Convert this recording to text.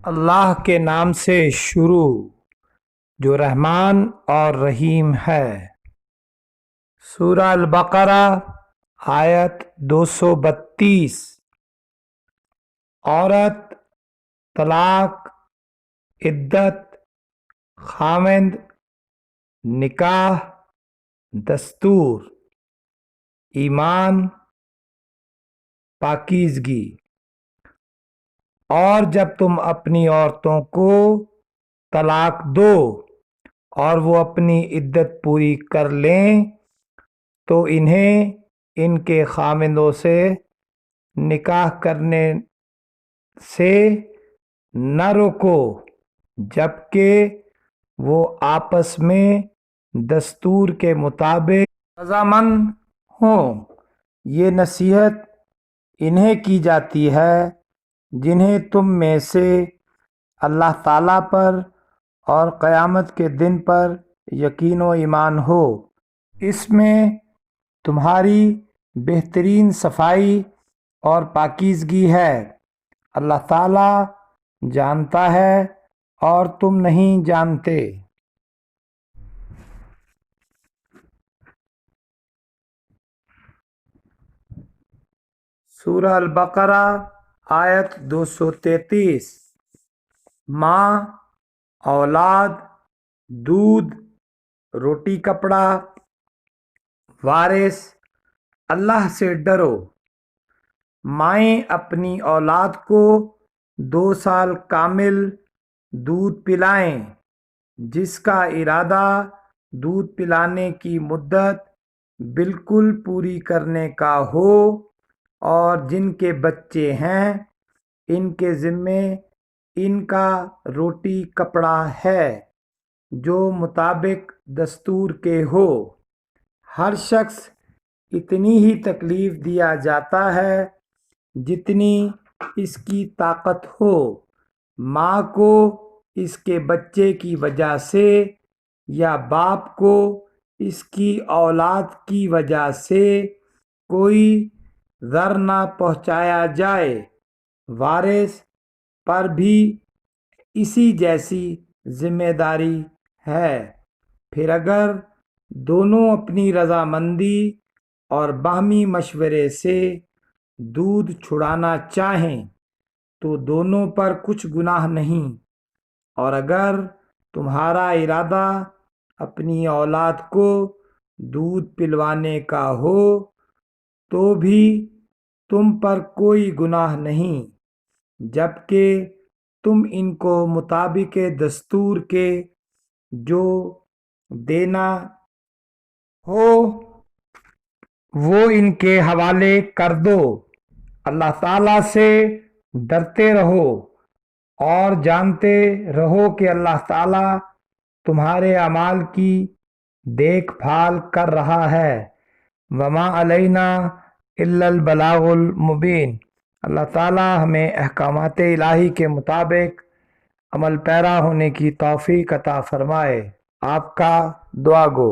اللہ کے نام سے شروع جو رحمان اور رحیم ہے۔ سورہ البقرہ آیت 232۔ عورت، طلاق، عدت، خاوند، نکاح، دستور، ایمان، پاکیزگی۔ اور جب تم اپنی عورتوں کو طلاق دو اور وہ اپنی عدت پوری کر لیں تو انہیں ان کے خاوندوں سے نکاح کرنے سے نہ روکو جبکہ وہ آپس میں دستور کے مطابق رضامند ہوں۔ یہ نصیحت انہیں کی جاتی ہے جنہیں تم میں سے اللہ تعالیٰ پر اور قیامت کے دن پر یقین و ایمان ہو۔ اس میں تمہاری بہترین صفائی اور پاکیزگی ہے۔ اللہ تعالیٰ جانتا ہے اور تم نہیں جانتے۔ سورہ البقرہ آیت 233۔ ماں، اولاد، دودھ، روٹی کپڑا، وارث۔ اللہ سے ڈرو۔ مائیں اپنی اولاد کو 2 سال کامل دودھ پلائیں، جس کا ارادہ دودھ پلانے کی مدت بالکل پوری کرنے کا ہو، اور جن کے بچے ہیں ان کے ذمے ان کا روٹی کپڑا ہے جو مطابق دستور کے ہو۔ ہر شخص اتنی ہی تکلیف دیا جاتا ہے جتنی اس کی طاقت ہو۔ ماں کو اس کے بچے کی وجہ سے یا باپ کو اس کی اولاد کی وجہ سے کوئی ضرر نہ پہنچایا جائے۔ وارث پر بھی اسی جیسی ذمہ داری ہے۔ پھر اگر دونوں اپنی رضامندی اور باہمی مشورے سے دودھ چھڑانا چاہیں تو دونوں پر کچھ گناہ نہیں، اور اگر تمہارا ارادہ اپنی اولاد کو دودھ پلوانے کا ہو تو بھی تم پر کوئی گناہ نہیں، جبکہ تم ان کو مطابق دستور کے جو دینا ہو وہ ان کے حوالے کر دو۔ اللہ تعالیٰ سے ڈرتے رہو اور جانتے رہو کہ اللہ تعالیٰ تمہارے اعمال کی دیکھ بھال کر رہا ہے۔ وما علینا الا البلاغ المبین۔ اللہ تعالیٰ ہمیں احکامات الہی کے مطابق عمل پیرا ہونے کی توفیق عطا فرمائے۔ آپ کا دعا گو۔